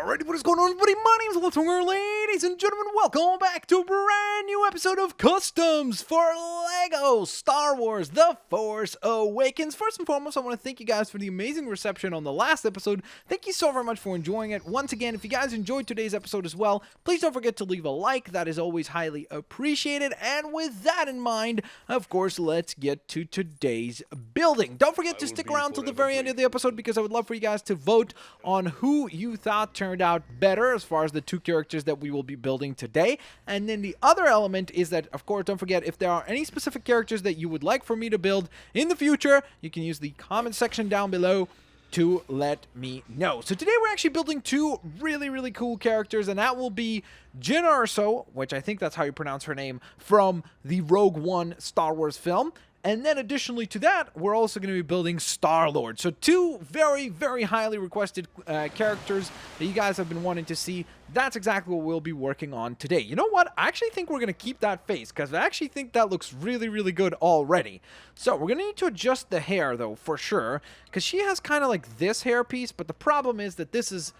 Alrighty, what is going on, everybody? My name is Blitzwinger, ladies and gentlemen. Welcome back to a brand new episode of Customs for LEGO Star Wars The Force Awakens. First and foremost, I want to thank you guys for the amazing reception on the last episode. Thank you so very much for enjoying it. Once again, if you guys enjoyed today's episode as well, please don't forget to leave a like. That is always highly appreciated. And with that in mind, of course, let's get to today's building. Don't forget to stick around till the very end of the episode because I would love for you guys to vote on who you thought turned out better as far as the two characters that we will be building today. And then the other element is that, of course, don't forget, if there are any specific characters that you would like for me to build in the future, you can use the comment section down below to let me know. So today we're actually building two really cool characters, and that will be Erso, which I think that's how you pronounce her name, from the Rogue One Star Wars film. And then additionally to that, we're also going to be building Star-Lord. So two very highly requested characters that you guys have been wanting to see. That's exactly what we'll be working on today. You know what? I actually think we're going to keep that face because I actually think that looks really good already. So we're going to need to adjust the hair though, for sure, because she has kind of like this hair piece, but the problem is that this is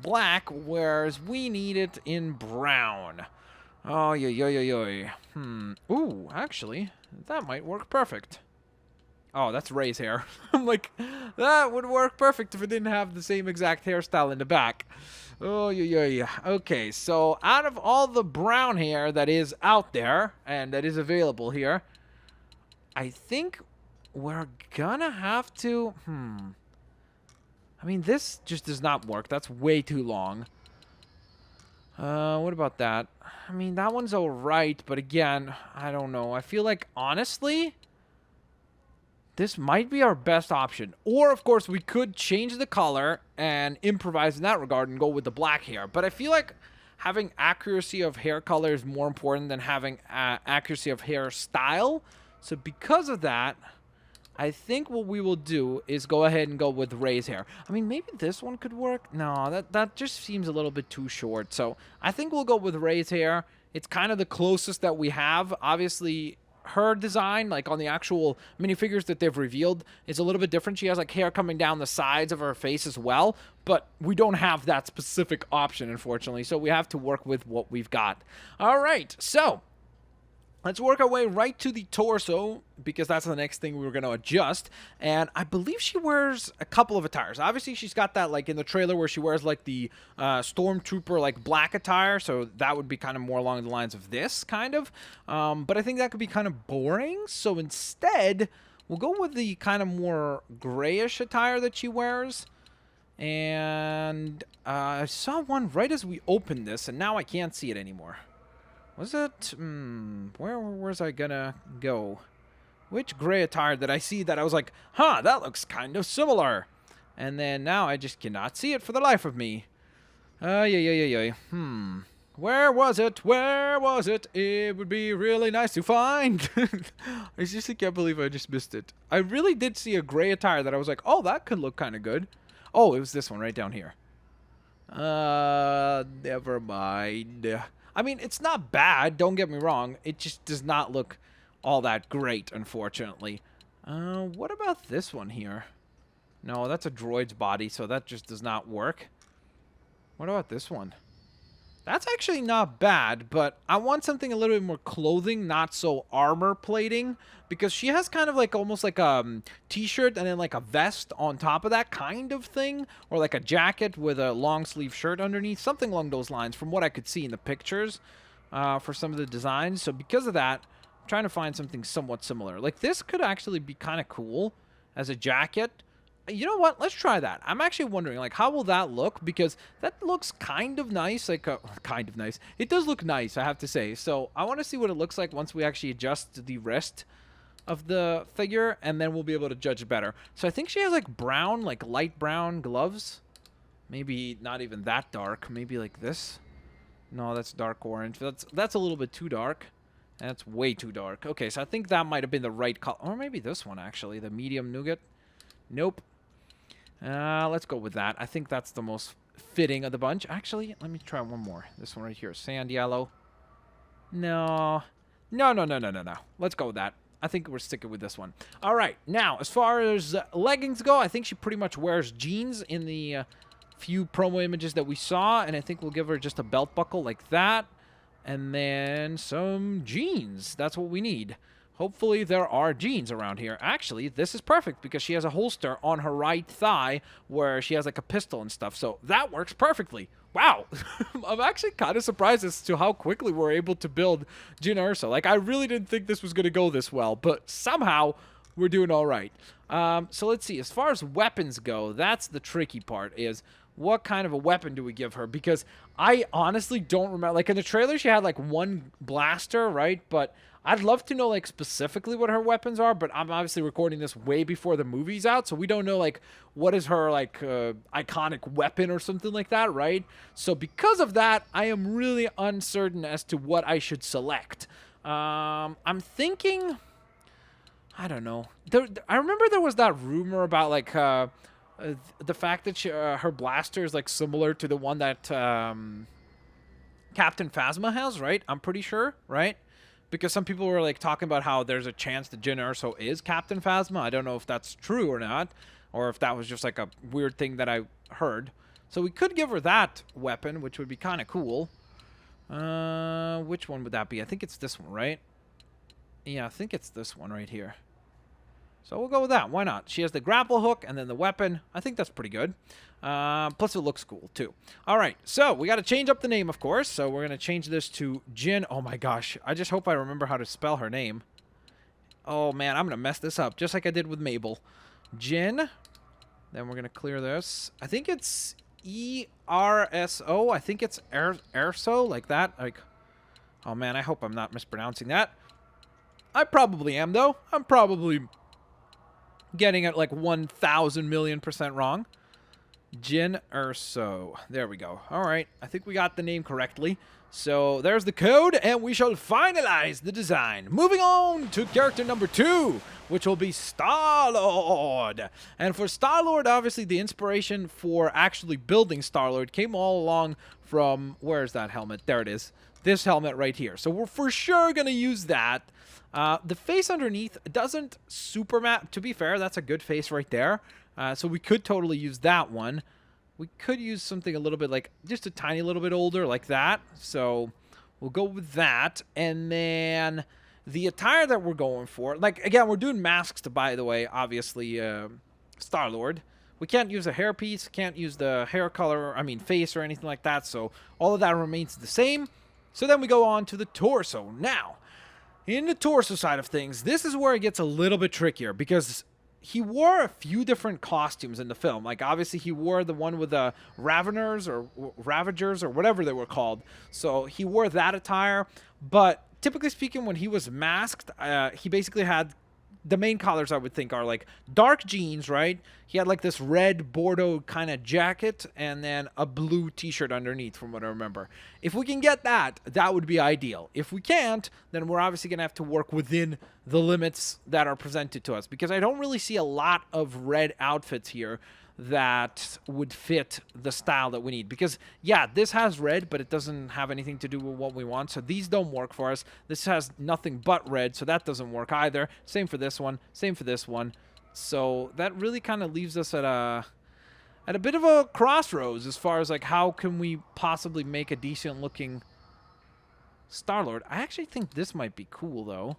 black, whereas we need it in brown. Oh, yo. Ooh, actually, that might work perfect. Oh, that's Rey's hair. I'm like, that would work perfect if it didn't have the same exact hairstyle in the back. Oh, yeah. Okay, so out of all the brown hair that is out there and that is available here, I think we're gonna have to... I mean, this just does not work. That's way too long. What about that? I mean, that one's alright, but again, I don't know. I feel like, honestly, this might be our best option. Or, of course, we could change the color and improvise in that regard and go with the black hair. But I feel like having accuracy of hair color is more important than having accuracy of hairstyle. So because of that, I think what we will do is go ahead and go with Rey's hair. I mean, maybe this one could work. No, that just seems a little bit too short. So I think we'll go with Rey's hair. It's kind of the closest that we have. Obviously, her design, like on the actual minifigures that they've revealed, is a little bit different. She has like hair coming down the sides of her face as well. But we don't have that specific option, unfortunately. So we have to work with what we've got. All right, so... let's work our way right to the torso, because that's the next thing we were going to adjust. And I believe she wears a couple of attires. Obviously, she's got that, like, in the trailer where she wears, like, the Stormtrooper, like, black attire. So that would be kind of more along the lines of this, kind of. But I think that could be kind of boring. So instead, we'll go with the kind of more grayish attire that she wears. And I saw one right as we opened this, and now I can't see it anymore. Was it? Where was I gonna go? Which gray attire did I see that I was like, huh, that looks kind of similar? And then now I just cannot see it for the life of me. Yeah. Where was it? Where was it? It would be really nice to find. I just can't believe I just missed it. I really did see a gray attire that I was like, oh, that could look kind of good. Oh, it was this one right down here. Never mind. I mean, it's not bad, don't get me wrong. It just does not look all that great, unfortunately. What about this one here? No, that's a droid's body, so that just does not work. What about this one? That's actually not bad, but I want something a little bit more clothing, not so armor plating, because she has kind of like almost like a t-shirt and then like a vest on top of that kind of thing, or like a jacket with a long sleeve shirt underneath, something along those lines from what I could see in the pictures for some of the designs. So because of that, I'm trying to find something somewhat similar. Like this could actually be kind of cool as a jacket. You know what? Let's try that. I'm actually wondering, like, how will that look? Because that looks kind of nice. Like, kind of nice. It does look nice, I have to say. So I want to see what it looks like once we actually adjust the rest of the figure, and then we'll be able to judge it better. So I think she has, like, brown, like, light brown gloves. Maybe not even that dark. Maybe like this. No, that's dark orange. That's a little bit too dark. That's way too dark. Okay, so I think that might have been the right color. Or maybe this one, actually. The medium nougat. Nope. Let's go with that. I think that's the most fitting of the bunch. Actually, let me try one more. This one right here. Sand yellow. No. Let's go with that. I think we're sticking with this one. All right. Now, as far as leggings go, I think she pretty much wears jeans in the few promo images that we saw, and I think we'll give her just a belt buckle like that, and then some jeans. That's what we need. Hopefully there are jeans around here. Actually, this is perfect because she has a holster on her right thigh where she has like a pistol and stuff. So that works perfectly. Wow. I'm actually kind of surprised as to how quickly we're able to build Jin Erso. Like, I really didn't think this was going to go this well, but somehow we're doing all right. So let's see. As far as weapons go, that's the tricky part, is what kind of a weapon do we give her? Because I honestly don't remember. Like, in the trailer, she had like one blaster, right? But I'd love to know, like, specifically what her weapons are, but I'm obviously recording this way before the movie's out, so we don't know, like, what is her, like, iconic weapon or something like that, right? So because of that, I am really uncertain as to what I should select. I'm thinking, I don't know. I remember there was that rumor about, like, the fact that her blaster is, like, similar to the one that Captain Phasma has, right? I'm pretty sure, right? Because some people were, like, talking about how there's a chance that Jin Erso is Captain Phasma. I don't know if that's true or not, or if that was just, like, a weird thing that I heard. So we could give her that weapon, which would be kind of cool. Which one would that be? I think it's this one, right? Yeah, I think it's this one right here. So we'll go with that. Why not? She has the grapple hook and then the weapon. I think that's pretty good. Plus it looks cool, too. All right, so we got to change up the name, of course. So we're going to change this to Jin. Oh, my gosh. I just hope I remember how to spell her name. Oh, man, I'm going to mess this up, just like I did with Mabel. Jin. Then we're going to clear this. I think it's E-R-S-O. I think it's Erso, like that. Like, oh, man, I hope I'm not mispronouncing that. I probably am, though. I'm probably getting it like 1,000,000,000% wrong. Jin Erso. There we go. All right. I think we got the name correctly. So there's the code, and we shall finalize the design. Moving on to character number 2, which will be Star-Lord. And for Star-Lord, obviously, the inspiration for actually building Star-Lord came all along from, where's that helmet? There it is. This helmet right here. So we're for sure going to use that. The face underneath doesn't super map. To be fair, that's a good face right there. So we could totally use that one. We could use something a little bit like just a tiny little bit older like that. So we'll go with that. And then the attire that we're going for, like, again, we're doing masks, by the way, obviously, Star-Lord. We can't use a hairpiece, can't use the hair color, I mean face or anything like that. So all of that remains the same. So then we go on to the torso. Now, in the torso side of things, this is where it gets a little bit trickier because he wore a few different costumes in the film. Like, obviously, he wore the one with the Ravagers or whatever they were called. So he wore that attire. But typically speaking, when he was masked, he basically had the main colors, I would think, are like dark jeans, right? He had like this red Bordeaux kind of jacket and then a blue t-shirt underneath, from what I remember. If we can get that, that would be ideal. If we can't, then we're obviously going to have to work within the limits that are presented to us, because I don't really see a lot of red outfits here that would fit the style that we need. Because, yeah, this has red, but it doesn't have anything to do with what we want. So these don't work for us. This has nothing but red, so that doesn't work either. Same for this one. Same for this one. So that really kind of leaves us at a bit of a crossroads as far as, like, how can we possibly make a decent-looking Star-Lord. I actually think this might be cool, though,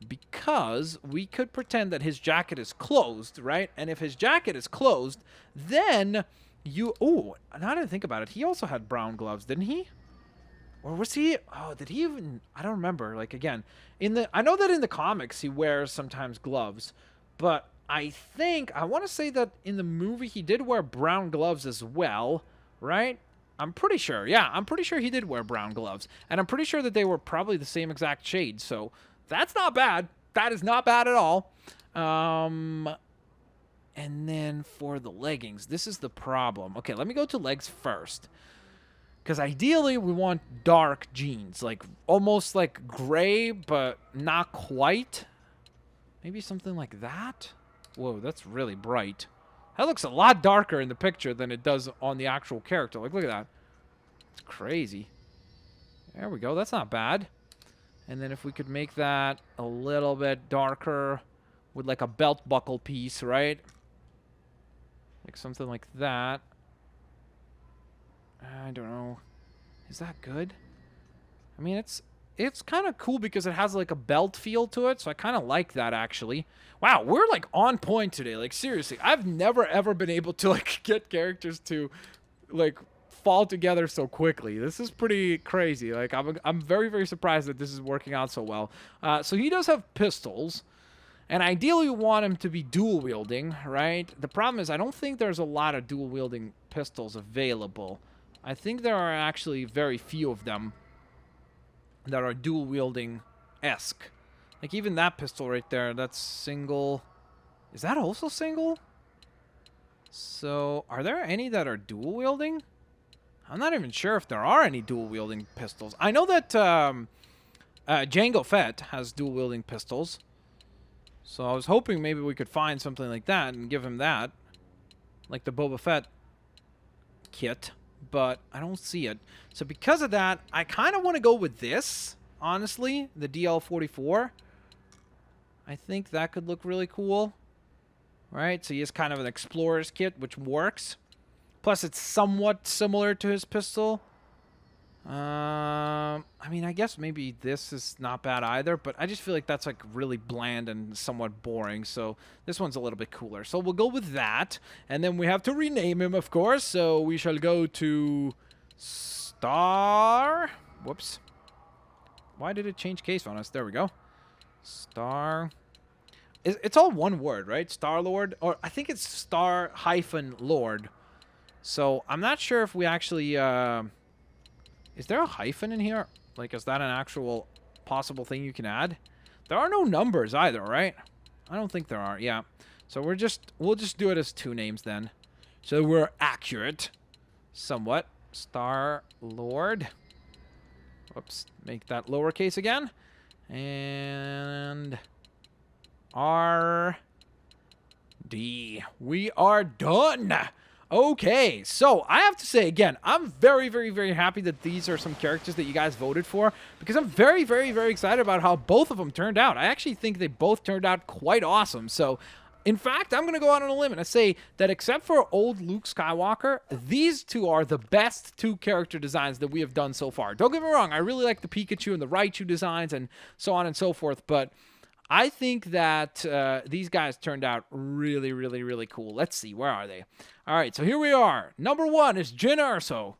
because we could pretend that his jacket is closed, right? And if his jacket is closed, then you... Oh, now that I think about it, he also had brown gloves, didn't he? Or was he... Oh, did he even... I don't remember. Like, again, I know that in the comics he wears sometimes gloves, but I think... I want to say that in the movie he did wear brown gloves as well, right? I'm pretty sure. Yeah, I'm pretty sure he did wear brown gloves. And I'm pretty sure that they were probably the same exact shade, so... That's not bad. That is not bad at all. And then for the leggings, this is the problem. Okay, let me go to legs first. Because ideally, we want dark jeans. Like, almost like gray, but not quite. Maybe something like that? Whoa, that's really bright. That looks a lot darker in the picture than it does on the actual character. Like, look at that. It's crazy. There we go. That's not bad. And then if we could make that a little bit darker with like a belt buckle piece, right? Like something like that. I don't know. Is that good? I mean, it's kind of cool because it has like a belt feel to it, so I kind of like that actually. Wow, we're like on point today. Like seriously, I've never ever been able to like get characters to like fall together so quickly. This is pretty crazy. Like I'm very very surprised that this is working out so well. So he does have pistols, and ideally we want him to be dual wielding, right? The problem is I don't think there's a lot of dual wielding pistols available. I think there are actually very few of them that are dual wielding-esque. Like even that pistol right there, that's single. Is that also single? So are there any that are dual wielding? I'm not even sure if there are any dual wielding pistols. I know that Jango Fett has dual wielding pistols. So I was hoping maybe we could find something like that and give him that. Like the Boba Fett kit. But I don't see it. So because of that, I kind of want to go with this, honestly, the DL-44. I think that could look really cool. Right? So he has kind of an explorer's kit, which works. Plus, it's somewhat similar to his pistol. I mean, I guess maybe this is not bad either, but I just feel like that's like really bland and somewhat boring. So this one's a little bit cooler. So we'll go with that. And then we have to rename him, of course. So we shall go to Star. Whoops. Why did it change case on us? There we go. Star. It's all one word, right? Star-Lord? Or I think it's Star-Lord. So I'm not sure if we actually... Is there a hyphen in here? Like, is that an actual possible thing you can add? There are no numbers either, right? I don't think there are. Yeah. So we'll just do it as two names then. So we're accurate. Somewhat. Star-Lord. Whoops. Make that lowercase again. And... R-D. We are done! Okay, so I have to say, again, I'm very, very, very happy that these are some characters that you guys voted for, because I'm very, very, very excited about how both of them turned out. I actually think they both turned out quite awesome. So, in fact, I'm going to go out on a limb and say that except for old Luke Skywalker, these two are the best two character designs that we have done so far. Don't get me wrong, I really like the Pikachu and the Raichu designs and so on and so forth, but... I think that these guys turned out really, really, really cool. Let's see. Where are they? All right, so here we are. Number 1 is Jyn Erso.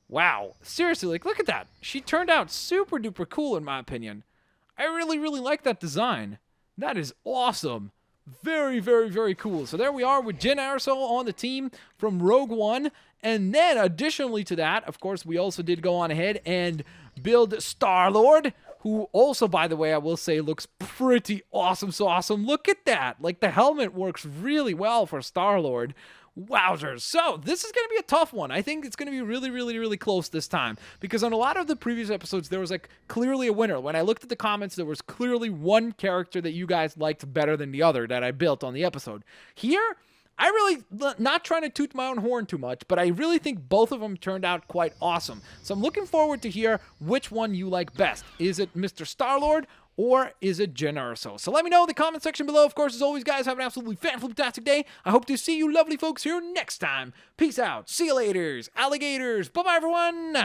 Wow. Seriously, like, look at that. She turned out super duper cool, in my opinion. I really, really like that design. That is awesome. Very, very, very cool. So there we are with Jyn Erso on the team from Rogue One. And then, additionally to that, of course, we also did go on ahead and build Star-Lord, who also, by the way, I will say looks pretty awesome. So awesome. Look at that. Like, the helmet works really well for Star-Lord. Wowzers. So this is going to be a tough one. I think it's going to be really, really, really close this time, because on a lot of the previous episodes, there was like clearly a winner. When I looked at the comments, there was clearly one character that you guys liked better than the other that I built on the episode. Here, I really, not trying to toot my own horn too much, but I really think both of them turned out quite awesome. So I'm looking forward to hear which one you like best. Is it Mr. Star-Lord, or is it Jyn Erso? So let me know in the comment section below. Of course, as always, guys, have an absolutely fantastic day. I hope to see you lovely folks here next time. Peace out. See you laters, alligators. Bye-bye, everyone.